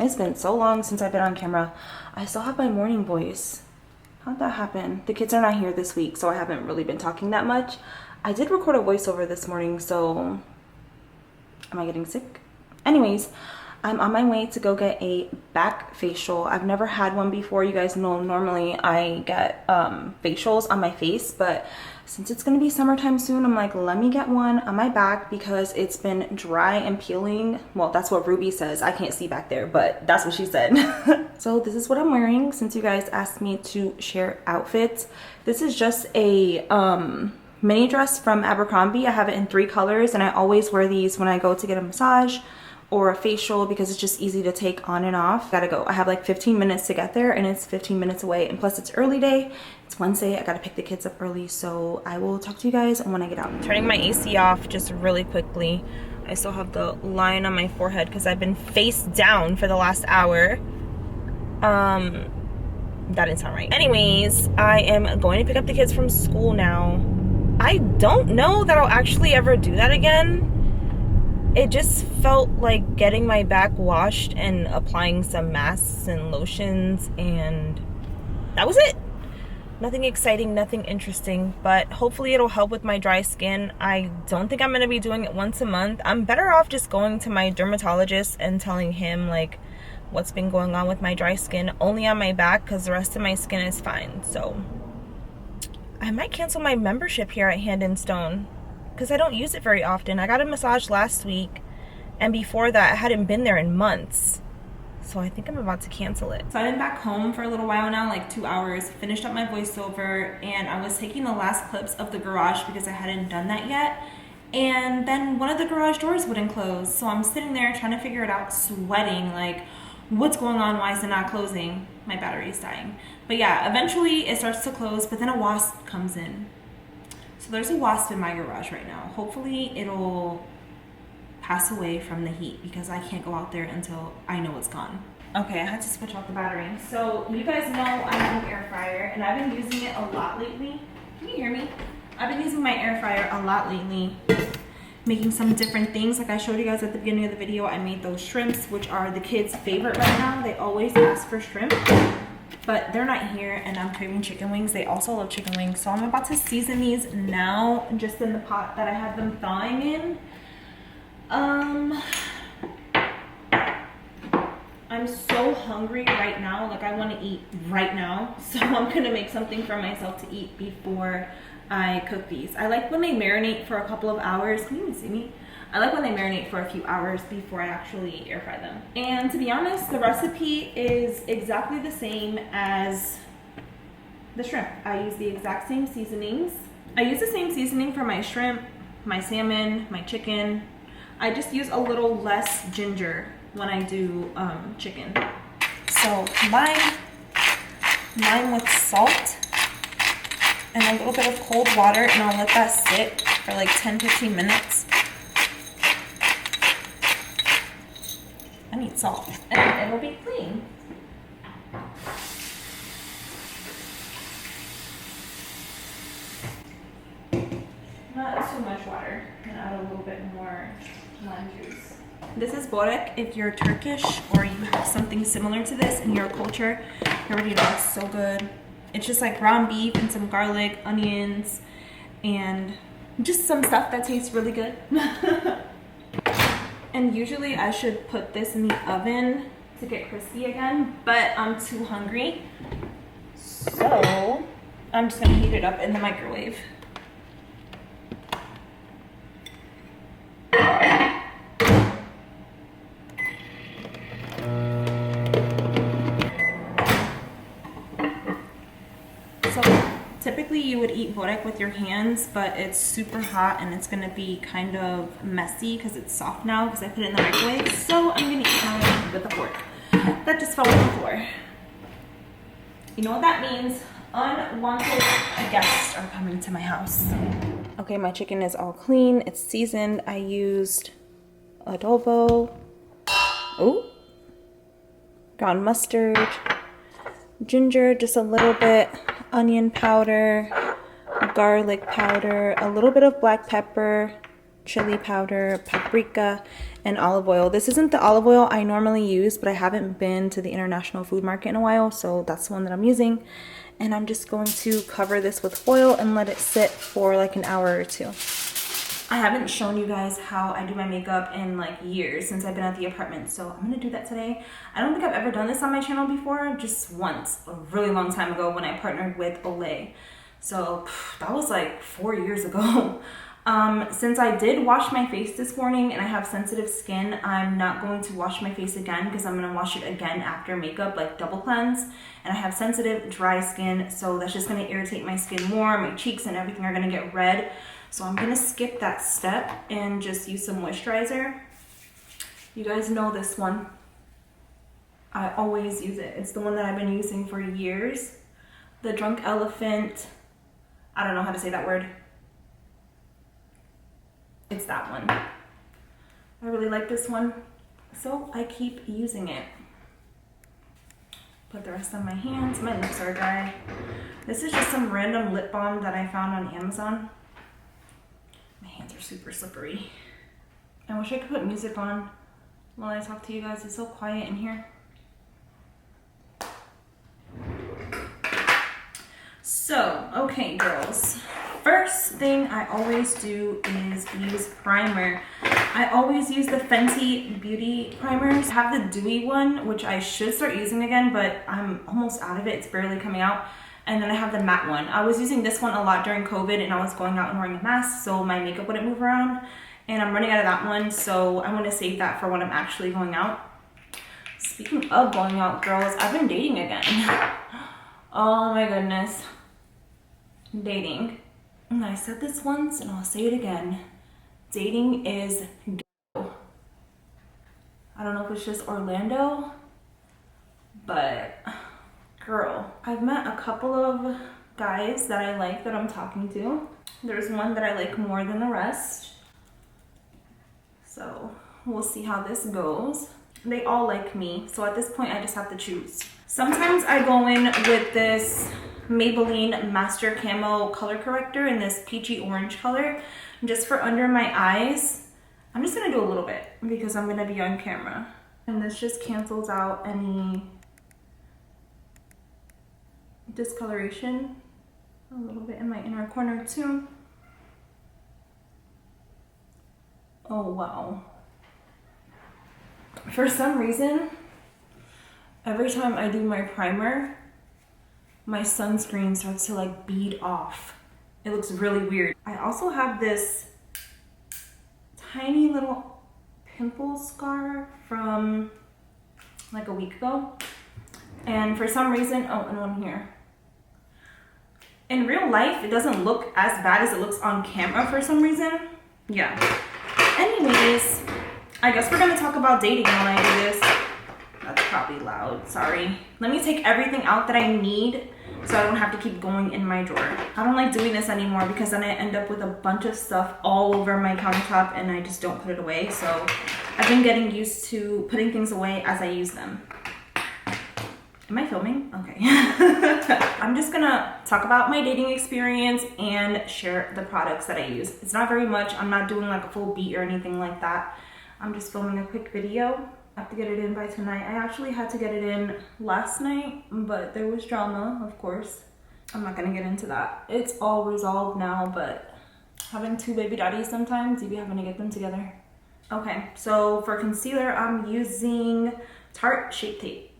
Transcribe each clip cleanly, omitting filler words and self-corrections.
It's been so long since I've been on camera. I still have my morning voice. How'd that happen? The kids are not here this week, so I haven't really been talking that much. I did record a voiceover this morning, so am I getting sick? Anyways, I'm on my way to go get a back facial. I've never had one before. You guys know normally I get facials on my face, but since it's gonna be summertime soon, I'm like, let me get one on my back because it's been dry and peeling. Well, that's what Ruby says. I can't see back there, but that's what she said. So this is what I'm wearing since you guys asked me to share outfits. This is just a mini dress from Abercrombie. I have it in 3 colors, and I always wear these when I go to get a massage or a facial because it's just easy to take on and off. Gotta go. I have like 15 minutes to get there, and it's 15 minutes away, and plus it's early day. It's Wednesday. I gotta pick the kids up early, so I will talk to you guys when I get out. Turning my AC off just really quickly. I still have the line on my forehead because I've been face down for the last hour. That didn't sound right. Anyways, I am going to pick up the kids from school now. I don't know that I'll actually ever do that again. It just felt like getting my back washed and applying some masks and lotions, and that was it. Nothing exciting, nothing interesting, but hopefully it'll help with my dry skin. I don't think I'm going to be doing it once a month. I'm better off just going to my dermatologist and telling him like what's been going on with my dry skin, only on my back because the rest of my skin is fine. So I might cancel my membership here at Hand and Stone because I don't use it very often. I got a massage last week, and before that I hadn't been there in months, so I think I'm about to cancel it. So I've been back home for a little while now, like 2 hours, finished up my voiceover, and I was taking the last clips of the garage because I hadn't done that yet, and then one of the garage doors wouldn't close. So I'm sitting there trying to figure it out, sweating like, what's going on? Why is it not closing? My battery's dying. But yeah, eventually it starts to close, but then a wasp comes in. So there's a wasp in my garage right now. Hopefully it'll pass away from the heat because I can't go out there until I know it's gone. Okay, I had to switch off the battery. So you guys know I have an air fryer, and I've been using it a lot lately. Can you hear me? I've been using my air fryer a lot lately, making some different things. Like I showed you guys at the beginning of the video, I made those shrimps, which are the kids' favorite right now. They always ask for shrimp, but they're not here, and I'm craving chicken wings. They also love chicken wings, so I'm about to season these now just in the pot that I had them thawing in. I'm so hungry right now, like I want to eat right now, so I'm gonna make something for myself to eat before I cook these. I like when they marinate for a couple of hours. Can you even see me? I like when they marinate for a few hours before I actually air fry them. And to be honest, the recipe is exactly the same as the shrimp. I use the exact same seasonings. I use the same seasoning for my shrimp, my salmon, my chicken. I just use a little less ginger when I do chicken. So combine mine with salt and a little bit of cold water, and I'll let that sit for like 10-15 minutes. I need salt, and it'll be clean. Not too much water, and add a little bit more lime juice. This is borek. If you're Turkish or you have something similar to this in your culture, you already know it's so good. It's just like ground beef and some garlic, onions, and just some stuff that tastes really good. And usually I should put this in the oven to get crispy again, but I'm too hungry. So I'm just gonna heat it up in the microwave. Typically you would eat borek with your hands, but it's super hot and it's gonna be kind of messy because it's soft now because I put it in the microwave. So I'm gonna eat mine with a fork. That just fell on the floor. You know what that means? Unwanted guests are coming to my house. Okay, my chicken is all clean. It's seasoned. I used adobo, ground mustard, ginger, just a little bit, onion powder, garlic powder, a little bit of black pepper, chili powder, paprika, and olive oil. This isn't the olive oil I normally use, but I haven't been to the International Food Market in a while, so that's the one that I'm using. And I'm just going to cover this with foil and let it sit for like an hour or two. I haven't shown you guys how I do my makeup in like years since I've been at the apartment, so I'm gonna do that today. I don't think I've ever done this on my channel before, just once, a really long time ago when I partnered with Olay. So that was like 4 years ago. Since I did wash my face this morning and I have sensitive skin, I'm not going to wash my face again because I'm gonna wash it again after makeup, like double cleanse. And I have sensitive dry skin, so that's just gonna irritate my skin more. My cheeks and everything are gonna get red. So I'm gonna skip that step and just use some moisturizer. You guys know this one. I always use it. It's the one that I've been using for years. The Drunk Elephant, I don't know how to say that word. It's that one. I really like this one, so I keep using it. Put the rest on my hands. My lips are dry. This is just some random lip balm that I found on Amazon. My hands are super slippery. I wish I could put music on while I talk to you guys. It's so quiet in here. So, okay girls. First thing I always do is use primer. I always use the Fenty Beauty primers. I have the dewy one, which I should start using again, but I'm almost out of it. It's barely coming out. And then I have the matte one. I was using this one a lot during COVID and I was going out and wearing a mask, so my makeup wouldn't move around. And I'm running out of that one, so I want to save that for when I'm actually going out. Speaking of going out, girls, I've been dating again. Oh my goodness. Dating. And I said this once and I'll say it again. Dating is go. I don't know if it's just Orlando, but girl, I've met a couple of guys that I like that I'm talking to. There's one that I like more than the rest. So we'll see how this goes. They all like me, so at this point I just have to choose. Sometimes I go in with this Maybelline Master Camo color corrector in this peachy orange color just for under my eyes. I'm just gonna do a little bit because I'm gonna be on camera. And this just cancels out any discoloration. A little bit in my inner corner too. Oh wow. For some reason, every time I do my primer, my sunscreen starts to like bead off. It looks really weird. I also have this tiny little pimple scar from like a week ago. And for some reason, oh, and one here. In real life, it doesn't look as bad as it looks on camera for some reason. Yeah. Anyways, I guess we're gonna talk about dating when I do this. That's probably loud, sorry. Let me take everything out that I need so I don't have to keep going in my drawer. I don't like doing this anymore because then I end up with a bunch of stuff all over my countertop and I just don't put it away. So I've been getting used to putting things away as I use them. Am I filming? Okay. I'm just gonna talk about my dating experience and share the products that I use. It's not very much. I'm not doing like a full beat or anything like that. I'm just filming a quick video. I have to get it in by tonight. I actually had to get it in last night, but there was drama, of course. I'm not gonna get into that. It's all resolved now, but having two baby daddies sometimes, you be having to get them together. Okay, so for concealer, I'm using Tarte Shape Tape.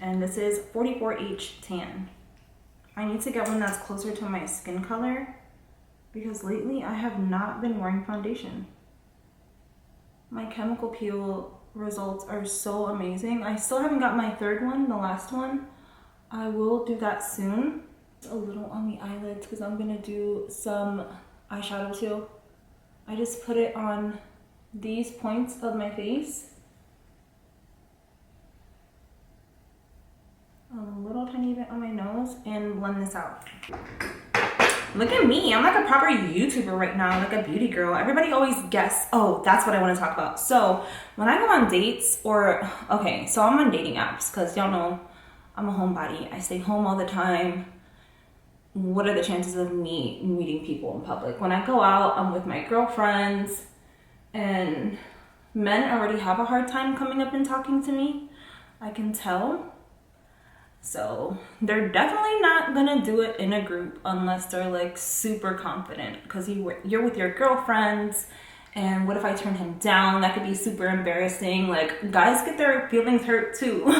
And this is 44H Tan. I need to get one that's closer to my skin color because lately I have not been wearing foundation. My chemical peel results are so amazing. I still haven't got my third one, the last one. I will do that soon. A little on the eyelids because I'm gonna do some eyeshadow too. I just put it on these points of my face. A little tiny bit on my nose and blend this out. Look at me, I'm like a proper YouTuber right now, like a beauty girl. Everybody always guess, oh, that's what I want to talk about. So when I go on dates okay, so I'm on dating apps because y'all know I'm a homebody. I stay home all the time. What are the chances of me meeting people in public? When I go out, I'm with my girlfriends and men already have a hard time coming up and talking to me. I can tell. So they're definitely not gonna do it in a group unless they're like super confident because you're with your girlfriends and what if I turn him down? That could be super embarrassing. Like guys get their feelings hurt too.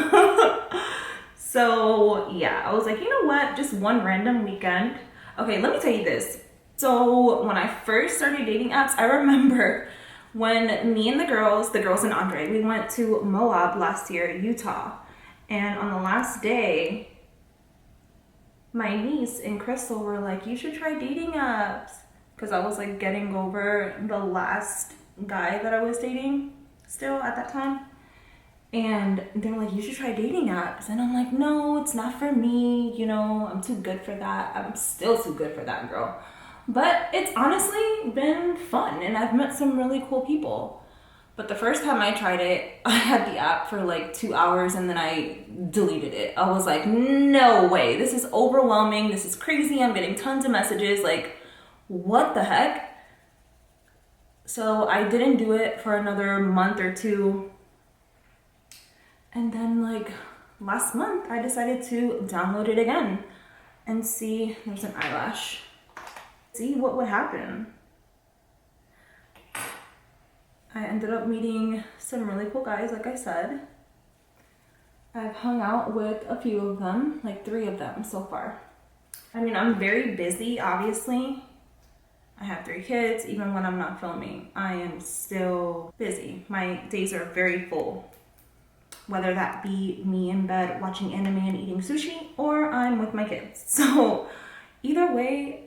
So yeah, I was like, you know what? Just one random weekend. Okay, let me tell you this. So when I first started dating apps, I remember when me and the girls and Andre, we went to Moab last year, Utah. And on the last day, my niece and Crystal were like, you should try dating apps. Because I was like getting over the last guy that I was dating still at that time. And they were like, you should try dating apps. And I'm like, no, it's not for me. You know, I'm too good for that. I'm still too good for that, girl. But it's honestly been fun. And I've met some really cool people. But the first time I tried it, I had the app for like 2 hours and then I deleted it. I was like, no way, this is overwhelming, this is crazy, I'm getting tons of messages, like, what the heck? So I didn't do it for another month or two. And then like last month, I decided to download it again and see, there's an eyelash, see what would happen. I ended up meeting some really cool guys, like I said. I've hung out with a few of them, like 3 of them so far. I mean, I'm very busy, obviously. I have 3 kids, even when I'm not filming. I am still busy. My days are very full. Whether that be me in bed watching anime and eating sushi, or I'm with my kids. So either way,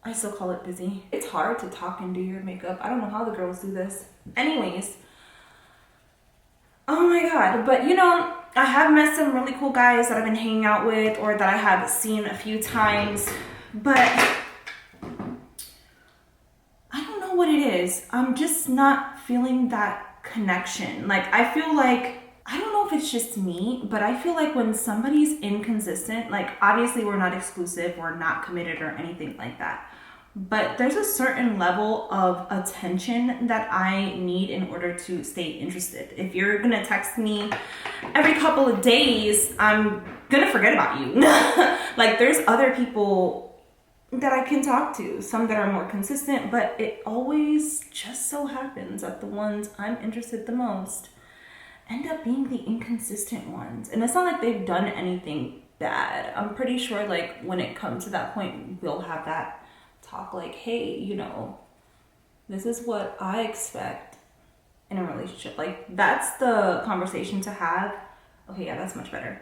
I still call it busy. It's hard to talk and do your makeup. I don't know how the girls do this. Anyways, oh my god. But you know, I have met some really cool guys that I've been hanging out with or that I have seen a few times. But I don't know what it is. I'm just not feeling that connection. Like I feel like, I don't know if it's just me, but I feel like when somebody's inconsistent, like obviously we're not exclusive, we're not committed or anything like that. But there's a certain level of attention that I need in order to stay interested. If you're gonna text me every couple of days, I'm gonna forget about you. Like there's other people that I can talk to, some that are more consistent, but it always just so happens that the ones I'm interested the most end up being the inconsistent ones. And it's not like they've done anything bad. I'm pretty sure like when it comes to that point, we'll have that talk like, hey, you know, this is what I expect in a relationship. Like that's the conversation to have. Okay, yeah, that's much better.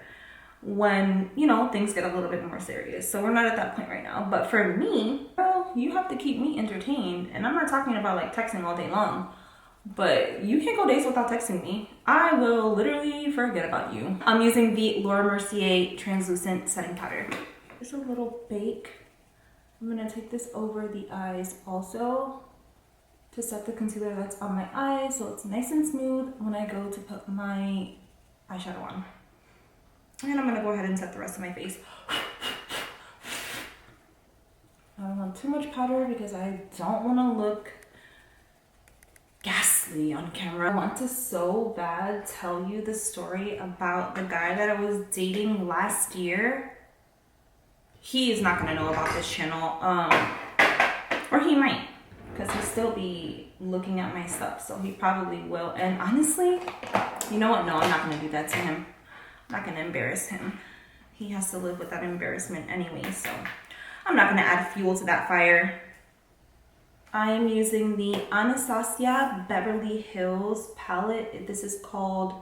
When, you know, things get a little bit more serious. So we're not at that point right now. But for me, girl, you have to keep me entertained. And I'm not talking about like texting all day long. But you can't go days without texting me. I will literally forget about you. I'm using the Laura Mercier translucent setting powder. Just a little bake. I'm gonna take this over the eyes also to set the concealer that's on my eyes so it's nice and smooth when I go to put my eyeshadow on. And I'm gonna go ahead and set the rest of my face. I don't want too much powder because I don't wanna look ghastly on camera. I want to so bad tell you the story about the guy that I was dating last year. he is not gonna know about this channel, or he might, because he'll still be looking at my stuff, so he probably will. And honestly, you know what? No, I'm not gonna do that to him. I'm not gonna embarrass him. He has to live with that embarrassment anyway, so I'm not gonna add fuel to that fire. I am using the Anastasia Beverly Hills palette. This is called,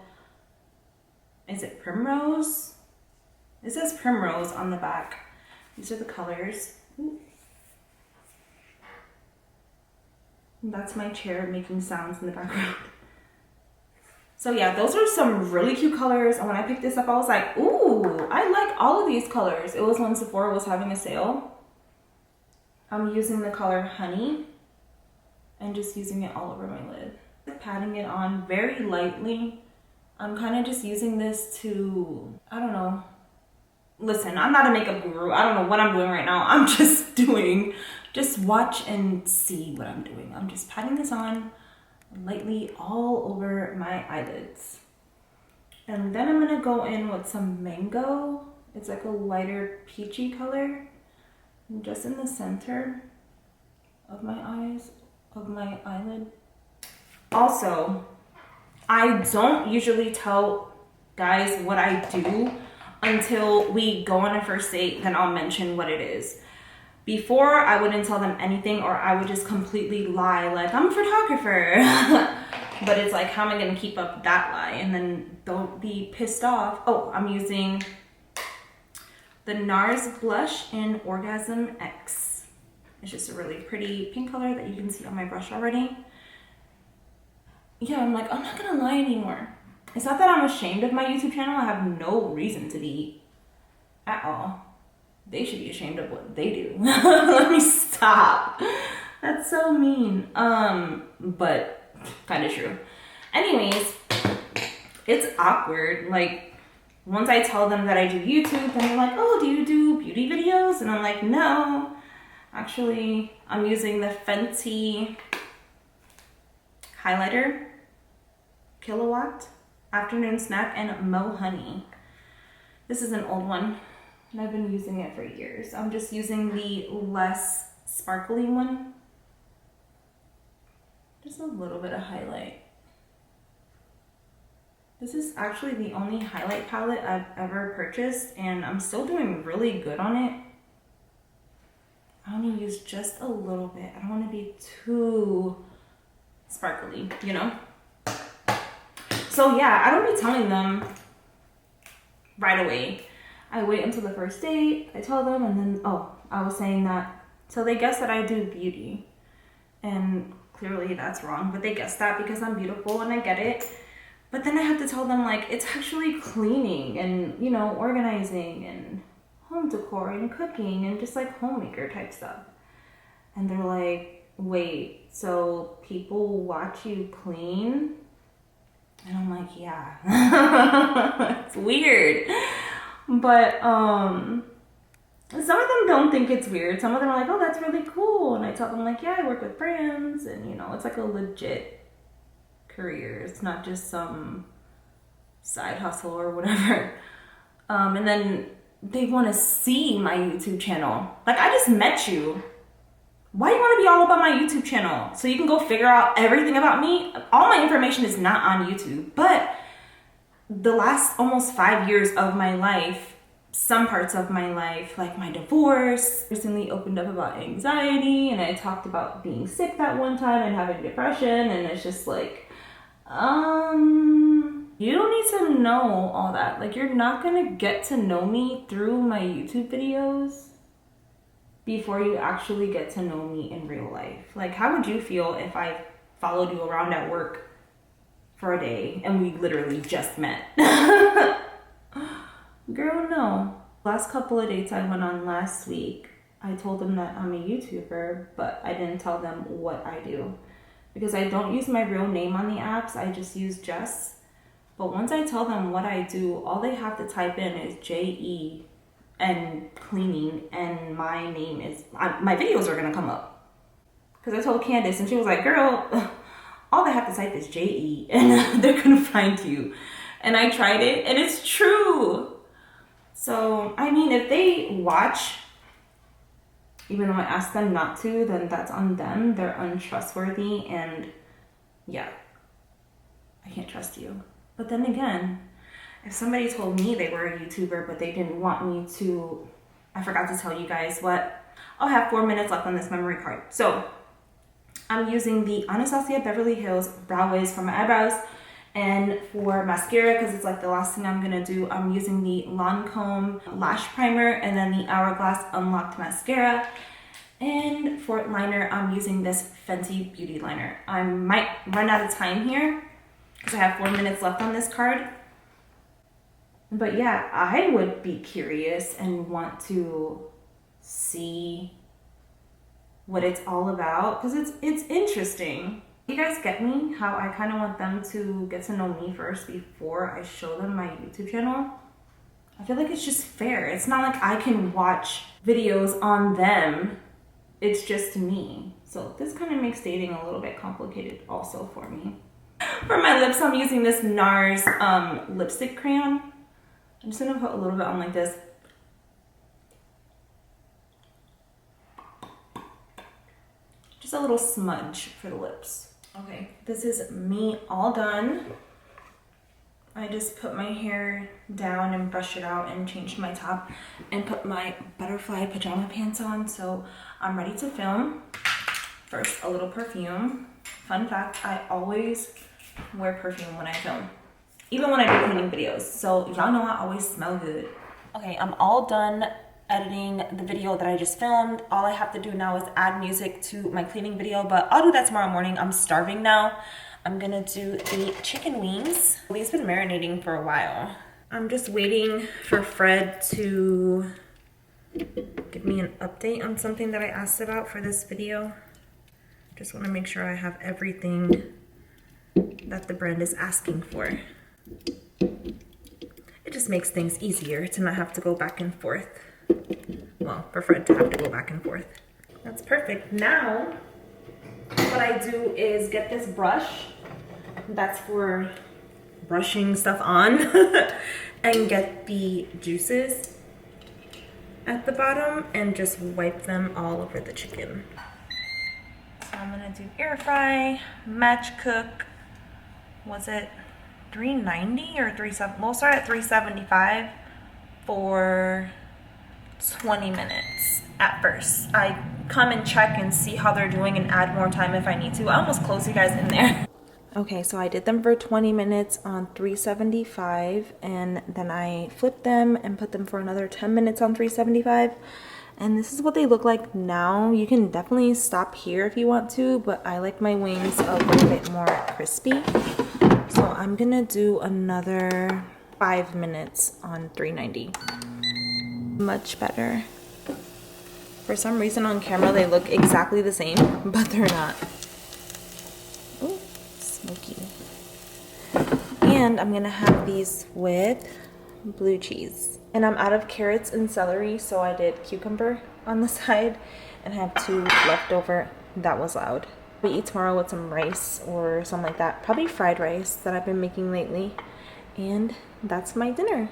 is it Primrose? It says Primrose on the back. These are the colors. Ooh. That's my chair making sounds in the background. So yeah, those are some really cute colors. And when I picked this up, I was like, ooh, I like all of these colors. It was when Sephora was having a sale. I'm using the color Honey and just using it all over my lid. Patting it on very lightly. I'm kind of just using this to, I don't know. Listen, I'm not a makeup guru. I don't know what I'm doing right now. I'm just watch and see what I'm doing. I'm just patting this on lightly all over my eyelids. And then I'm gonna go in with some Mango. It's like a lighter peachy color. And just in the center of my eyes, of my eyelid. Also, I don't usually tell guys what I do until we go on a first date, then I'll mention what it is. Before, I wouldn't tell them anything, or I would just completely lie, like, I'm a photographer. But it's like, how am I gonna keep up that lie? And then don't be pissed off. Oh, I'm using the NARS blush in Orgasm X. It's just a really pretty pink color that you can see on my brush already. Yeah, I'm like, I'm not gonna lie anymore. It's not that I'm ashamed of my YouTube channel. I have no reason to be at all. They should be ashamed of what they do. Let me stop. That's so mean. But kind of true. Anyways, it's awkward. Like, once I tell them that I do YouTube, then they're like, oh, do you do beauty videos? And I'm like, no. Actually, I'm using the Fenty highlighter, Kilowatt, Afternoon Snack, and Mo Honey. This is an old one, and I've been using it for years. I'm just using the less sparkly one. Just a little bit of highlight. This is actually the only highlight palette I've ever purchased, and I'm still doing really good on it. I only use just a little bit. I don't want to be too sparkly, you know? So yeah, I don't be telling them right away. I wait until the first date, I tell them, and then, oh, I was saying that. So they guess that I do beauty. And clearly that's wrong, but they guess that because I'm beautiful and I get it. But then I have to tell them, like, it's actually cleaning and, you know, organizing and home decor and cooking and just like homemaker type stuff. And they're like, wait, so people watch you clean? And I'm like, yeah. It's weird. But some of them don't think it's weird. Some of them are like, oh, that's really cool. And I tell them, like, yeah, I work with brands, and, you know, it's like a legit career. It's not just some side hustle or whatever. And then they want to see my YouTube channel. Like, I just met you. Why do you want to be all about my YouTube channel? So you can go figure out everything about me? All my information is not on YouTube, but the last almost 5 years of my life, some parts of my life, like my divorce, recently opened up about anxiety, and I talked about being sick that one time and having depression, and it's just like, you don't need to know all that. Like, you're not gonna get to know me through my YouTube videos before you actually get to know me in real life. Like, how would you feel if I followed you around at work for a day and we literally just met? Girl, no. Last couple of dates I went on last week, I told them that I'm a YouTuber, but I didn't tell them what I do. Because I don't use my real name on the apps, I just use Jess. But once I tell them what I do, all they have to type in is J-E and cleaning, and my name is, my videos are gonna come up. Because I told Candace, and she was like, girl, all they have to type is J-E, and they're gonna find you. And I tried it, and it's true. So, I mean, if they watch Even though I asked them not to, then that's on them. They're untrustworthy, and yeah, I can't trust you. But then again, if somebody told me they were a YouTuber but they didn't want me to, I forgot to tell you guys what, I'll have 4 minutes left on this memory card. So I'm using the Anastasia Beverly Hills Brow Wiz for my eyebrows, and for mascara, because it's like the last thing I'm gonna do, I'm using the Lancome Lash Primer and then the Hourglass Unlocked Mascara. And for liner, I'm using this Fenty Beauty Liner. I might run out of time here because I have 4 minutes left on this card. But yeah, I would be curious and want to see what it's all about, because it's interesting. You guys get me? How I kind of want them to get to know me first before I show them my YouTube channel. I feel like it's just fair. It's not like I can watch videos on them. It's just me. So this kind of makes dating a little bit complicated also for me. For my lips, I'm using this NARS lipstick crayon. I'm just gonna put a little bit on like this. Just a little smudge for the lips. Okay, this is me all done. I just put my hair down and brushed it out and changed my top and put my butterfly pajama pants on, so I'm ready to film. First, a little perfume. Fun fact, I always wear perfume when I film, even when I do cleaning videos, so y'all know I always smell good. Okay, I'm all done editing the video that I just filmed. All I have to do now is add music to my cleaning video, but I'll do that tomorrow morning. I'm starving now. I'm gonna do the chicken wings. These have been marinating for a while. I'm just waiting for Fred to give me an update on something that I asked about for this video. Just wanna make sure I have everything that the brand is asking for. It just makes things easier to not have to go back and forth. Well, for Fred to have to go back and forth. That's perfect. Now, what I do is get this brush. That's for brushing stuff on. And get the juices at the bottom and just wipe them all over the chicken. So I'm gonna do air fry, match cook. Was it 390 or 370? We'll start at 375 for 20 minutes at first. I come and check and see how they're doing and add more time if I need to. I almost close you guys in there. Okay, so I did them for 20 minutes on 375, and then I flipped them and put them for another 10 minutes on 375. And this is what they look like now. You can definitely stop here if you want to, but I like my wings a little bit more crispy. So I'm gonna do another 5 minutes on 390. Much better. For some reason on camera they look exactly the same, but they're not. Ooh, smoky. And I'm gonna have these with blue cheese. And I'm out of carrots and celery, so I did cucumber on the side and I have 2 left over. That was loud. We eat tomorrow with some rice or something like that. Probably fried rice that I've been making lately. And that's my dinner.